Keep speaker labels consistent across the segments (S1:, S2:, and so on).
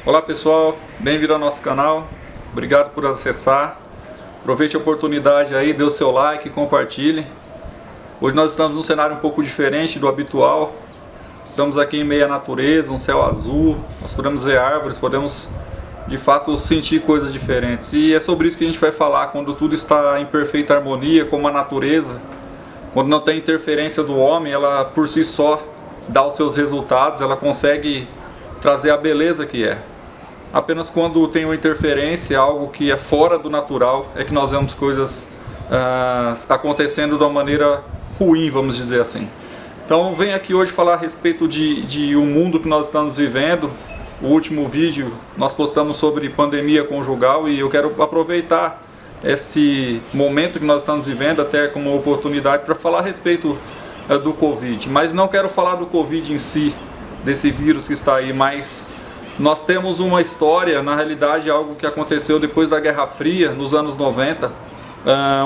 S1: Olá pessoal, bem-vindo ao nosso canal, obrigado por acessar, aproveite a oportunidade aí, dê o seu like, compartilhe. Hoje nós estamos num cenário um pouco diferente do habitual, estamos aqui em meio à natureza, um céu azul, nós podemos ver árvores, podemos de fato sentir coisas diferentes. E é sobre isso que a gente vai falar, quando tudo está em perfeita harmonia, como a natureza, quando não tem interferência do homem, ela por si só dá os seus resultados, ela consegue trazer a beleza que é. Apenas quando tem uma interferência, algo que é fora do natural, é que nós vemos coisas acontecendo de uma maneira ruim, vamos dizer assim. Então venho aqui hoje falar a respeito de um mundo que nós estamos vivendo. O último vídeo nós postamos sobre pandemia conjugal e eu quero aproveitar esse momento que nós estamos vivendo até como uma oportunidade para falar a respeito do Covid. Mas não quero falar do Covid em si, desse vírus que está aí, mas nós temos uma história, na realidade algo que aconteceu depois da Guerra Fria, nos anos 90,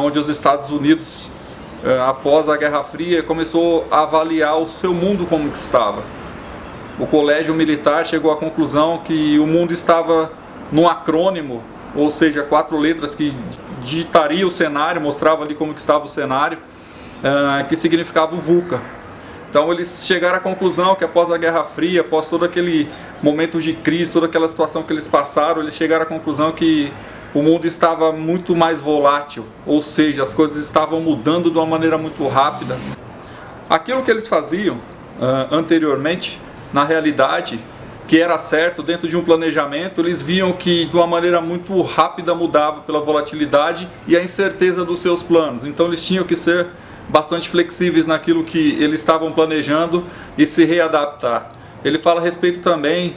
S1: onde os Estados Unidos, após a Guerra Fria, começou a avaliar o seu mundo como que estava. O colégio militar chegou à conclusão que o mundo estava num acrônimo, ou seja, 4 letras que digitaria o cenário, mostrava ali como que estava o cenário, que significava o VUCA. Então eles chegaram à conclusão que após a Guerra Fria, após todo aquele momento de crise, toda aquela situação que eles passaram, eles chegaram à conclusão que o mundo estava muito mais volátil, ou seja, as coisas estavam mudando de uma maneira muito rápida. Aquilo que eles faziam anteriormente, na realidade, que era certo dentro de um planejamento, eles viam que de uma maneira muito rápida mudava pela volatilidade e a incerteza dos seus planos. Então eles tinham que ser bastante flexíveis naquilo que eles estavam planejando e se readaptar. Ele fala a respeito também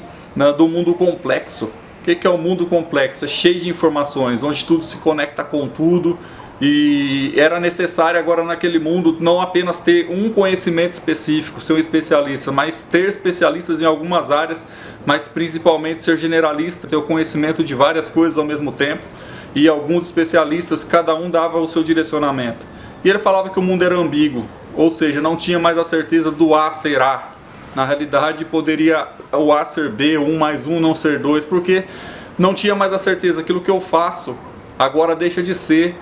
S1: do mundo complexo. O que é o mundo complexo? É cheio de informações, onde tudo se conecta com tudo, e era necessário agora naquele mundo não apenas ter um conhecimento específico, ser um especialista, mas ter especialistas em algumas áreas, mas principalmente ser generalista, ter o conhecimento de várias coisas ao mesmo tempo, e alguns especialistas, cada um dava o seu direcionamento. E ele falava que o mundo era ambíguo, ou seja, não tinha mais a certeza do A ser A. Na realidade, poderia o A ser B, 1 mais 1 não ser 2, porque não tinha mais a certeza. Aquilo que eu faço agora deixa de ser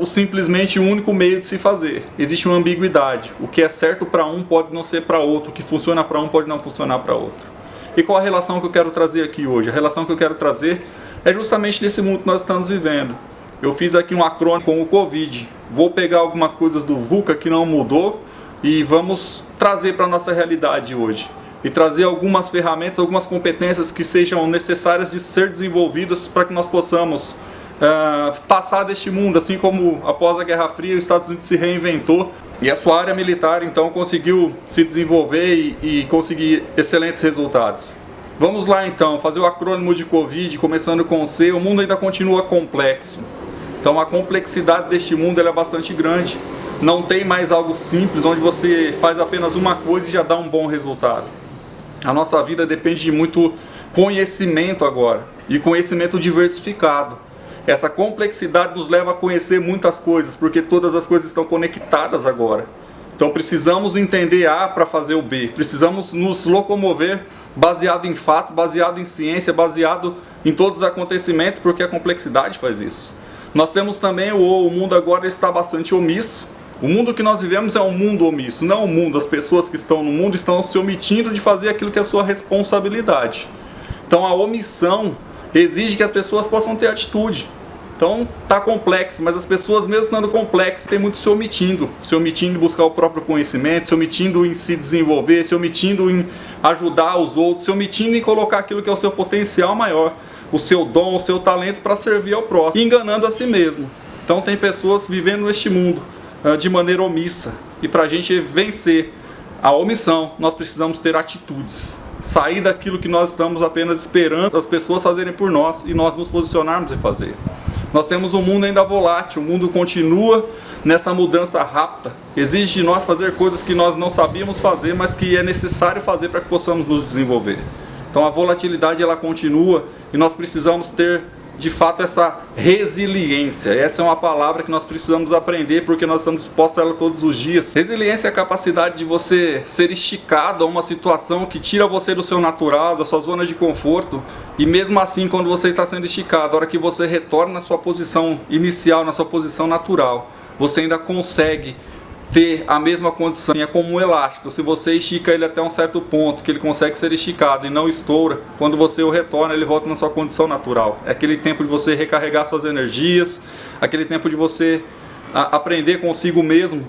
S1: simplesmente o único meio de se fazer. Existe uma ambiguidade. O que é certo para um pode não ser para outro, o que funciona para um pode não funcionar para outro. E qual a relação que eu quero trazer aqui hoje? A relação que eu quero trazer é justamente nesse mundo que nós estamos vivendo. Eu fiz aqui um acrônimo com o Covid. Vou pegar algumas coisas do VUCA que não mudou e vamos trazer para a nossa realidade hoje. E trazer algumas ferramentas, algumas competências que sejam necessárias de ser desenvolvidas para que nós possamos passar deste mundo, assim como após a Guerra Fria os Estados Unidos se reinventou e a sua área militar então conseguiu se desenvolver e conseguir excelentes resultados. Vamos lá então, fazer o acrônimo de Covid, começando com C. O mundo ainda continua complexo. Então a complexidade deste mundo é bastante grande. Não tem mais algo simples, onde você faz apenas uma coisa e já dá um bom resultado. A nossa vida depende de muito conhecimento agora, e conhecimento diversificado. Essa complexidade nos leva a conhecer muitas coisas, porque todas as coisas estão conectadas agora. Então precisamos entender A para fazer o B. Precisamos nos locomover baseado em fatos, baseado em ciência, baseado em todos os acontecimentos, porque a complexidade faz isso. Nós temos também o mundo agora está bastante omisso. O mundo que nós vivemos é um mundo omisso, não o mundo. As pessoas que estão no mundo estão se omitindo de fazer aquilo que é a sua responsabilidade. Então a omissão exige que as pessoas possam ter atitude. Então está complexo, mas as pessoas mesmo estando complexo, tem muito se omitindo em buscar o próprio conhecimento, se omitindo em se desenvolver, se omitindo em ajudar os outros, se omitindo em colocar aquilo que é o seu potencial maior, o seu dom, o seu talento para servir ao próximo, e enganando a si mesmo. Então tem pessoas vivendo neste mundo de maneira omissa, e para a gente vencer a omissão, nós precisamos ter atitudes. Sair daquilo que nós estamos apenas esperando as pessoas fazerem por nós e nós nos posicionarmos e fazer. Nós temos um mundo ainda volátil, o mundo continua nessa mudança rápida. Exige de nós fazer coisas que nós não sabíamos fazer, mas que é necessário fazer para que possamos nos desenvolver. Então a volatilidade ela continua e nós precisamos ter de fato essa resiliência. Essa é uma palavra que nós precisamos aprender porque nós estamos expostos a ela todos os dias. Resiliência é a capacidade de você ser esticado a uma situação que tira você do seu natural, da sua zona de conforto, e mesmo assim, quando você está sendo esticado, a hora que você retorna na sua posição inicial, na sua posição natural, você ainda consegue ter a mesma condição. É como um elástico, se você estica ele até um certo ponto, que ele consegue ser esticado e não estoura, quando você o retorna, ele volta na sua condição natural. É aquele tempo de você recarregar suas energias, aquele tempo de você aprender consigo mesmo,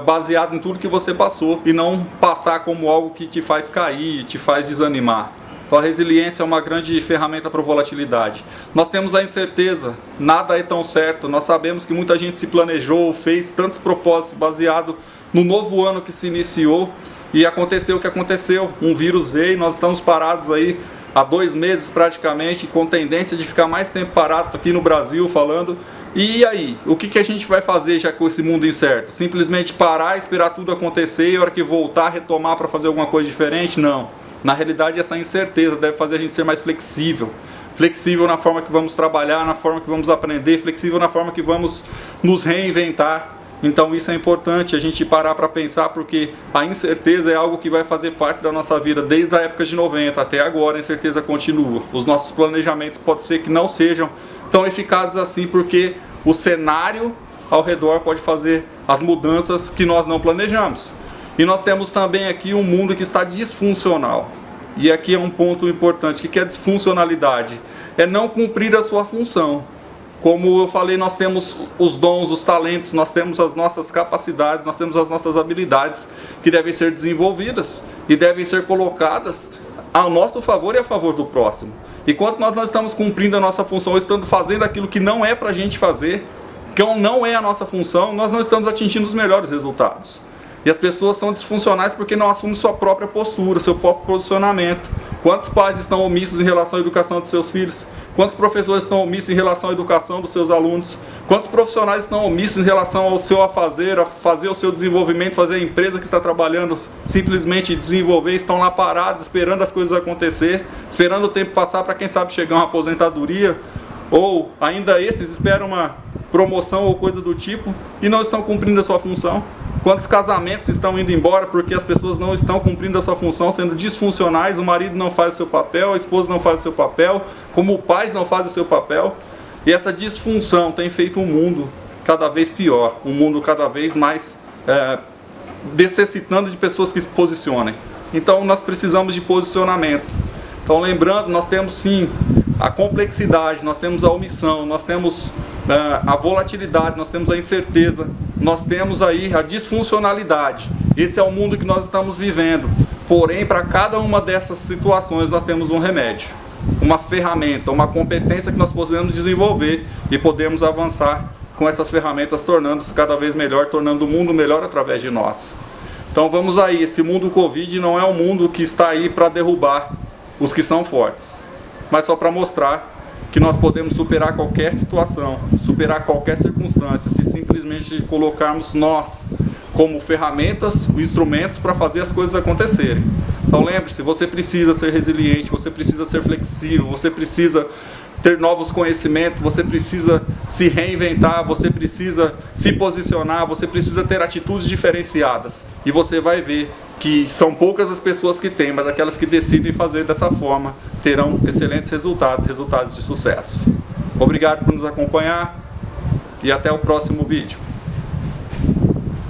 S1: baseado em tudo que você passou, e não passar como algo que te faz cair, te faz desanimar. Então a resiliência é uma grande ferramenta para a volatilidade. Nós temos a incerteza, nada é tão certo. Nós sabemos que muita gente se planejou, fez tantos propósitos baseado no novo ano que se iniciou, e aconteceu o que aconteceu. Um vírus veio, nós estamos parados aí há 2 meses praticamente, com tendência de ficar mais tempo parado aqui no Brasil falando. E aí, o que a gente vai fazer já com esse mundo incerto? Simplesmente parar, esperar tudo acontecer e a hora que voltar, retomar para fazer alguma coisa diferente? Não. Na realidade, essa incerteza deve fazer a gente ser mais flexível. Flexível na forma que vamos trabalhar, na forma que vamos aprender, flexível na forma que vamos nos reinventar. Então isso é importante a gente parar para pensar, porque a incerteza é algo que vai fazer parte da nossa vida desde a época de 90 até agora. A incerteza continua. Os nossos planejamentos pode ser que não sejam tão eficazes assim, porque o cenário ao redor pode fazer as mudanças que nós não planejamos. E nós temos também aqui um mundo que está disfuncional. E aqui é um ponto importante. O que é disfuncionalidade? É não cumprir a sua função. Como eu falei, nós temos os dons, os talentos, nós temos as nossas capacidades, nós temos as nossas habilidades que devem ser desenvolvidas e devem ser colocadas ao nosso favor e a favor do próximo. E quando nós não estamos cumprindo a nossa função, estando fazendo aquilo que não é para a gente fazer, que não é a nossa função, nós não estamos atingindo os melhores resultados. E as pessoas são disfuncionais porque não assumem sua própria postura, seu próprio posicionamento. Quantos pais estão omissos em relação à educação dos seus filhos? Quantos professores estão omissos em relação à educação dos seus alunos? Quantos profissionais estão omissos em relação ao seu a fazer o seu desenvolvimento, fazer a empresa que está trabalhando, simplesmente desenvolver, estão lá parados, esperando as coisas acontecer, esperando o tempo passar para quem sabe chegar uma aposentadoria, ou ainda esses esperam uma promoção ou coisa do tipo e não estão cumprindo a sua função. Quantos casamentos estão indo embora porque as pessoas não estão cumprindo a sua função, sendo disfuncionais, o marido não faz o seu papel, a esposa não faz o seu papel, como pais não fazem o seu papel. E essa disfunção tem feito um mundo cada vez pior, um mundo cada vez mais necessitando de pessoas que se posicionem. Então nós precisamos de posicionamento. Então lembrando, nós temos sim a complexidade, nós temos a omissão, nós temos a volatilidade, nós temos a incerteza, nós temos aí a disfuncionalidade. Esse é o mundo que nós estamos vivendo. Porém, para cada uma dessas situações nós temos um remédio, uma ferramenta, uma competência que nós podemos desenvolver e podemos avançar com essas ferramentas, tornando-se cada vez melhor, tornando o mundo melhor através de nós. Então vamos aí, esse mundo Covid não é um mundo que está aí para derrubar os que são fortes, mas só para mostrar que nós podemos superar qualquer situação, superar qualquer circunstância, se simplesmente colocarmos nós como ferramentas, instrumentos para fazer as coisas acontecerem. Então lembre-se, você precisa ser resiliente, você precisa ser flexível, você precisa ter novos conhecimentos, você precisa se reinventar, você precisa se posicionar, você precisa ter atitudes diferenciadas. E você vai ver que são poucas as pessoas que têm, mas aquelas que decidem fazer dessa forma terão excelentes resultados, resultados de sucesso. Obrigado por nos acompanhar e até o próximo vídeo.